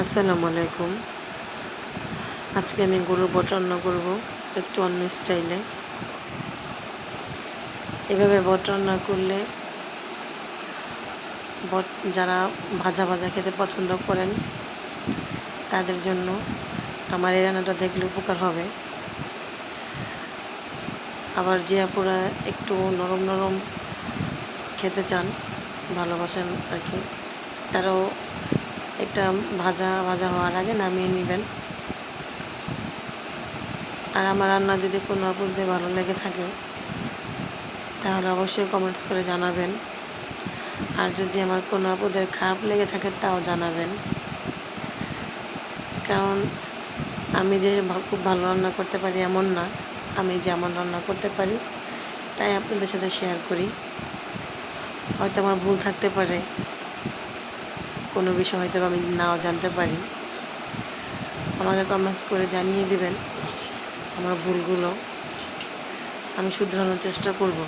আসসালামু আলাইকুম। আজকে আমি গরুর বট রান্না করব একটু অন্য স্টাইলে। এভাবে বট রান্না করলে বট যারা ভাজা ভাজা খেতে পছন্দ করেন তাদের জন্য আমার এই রান্নাটা দেখলে উপকার হবে। আবার যে আপুরা একটু নরম নরম খেতে চান, ভালোবাসেন আর কি, তারাও একটা ভাজা ভাজা হওয়ার আগে নামিয়ে নেবেন। আর আমার রান্না যদি কোনো আপুদের ভালো লেগে থাকে তাহলে অবশ্যই কমেন্টস করে জানাবেন। আর যদি আমার কোনো আপুদের খারাপ লেগে থাকে তাও জানাবেন, কারণ আমি যে খুব ভালো রান্না করতে পারি এমন না। আমি যেমন রান্না করতে পারি তাই আপনাদের সাথে শেয়ার করি। হয়তো আমার ভুল থাকতে পারে, কোনো বিষয় হয়তো আমি নাও জানতে পারি। আমাকে কমেন্টস করে জানিয়ে দিবেন আমার ভুলগুলো, আমি শুধরানোর চেষ্টা করব।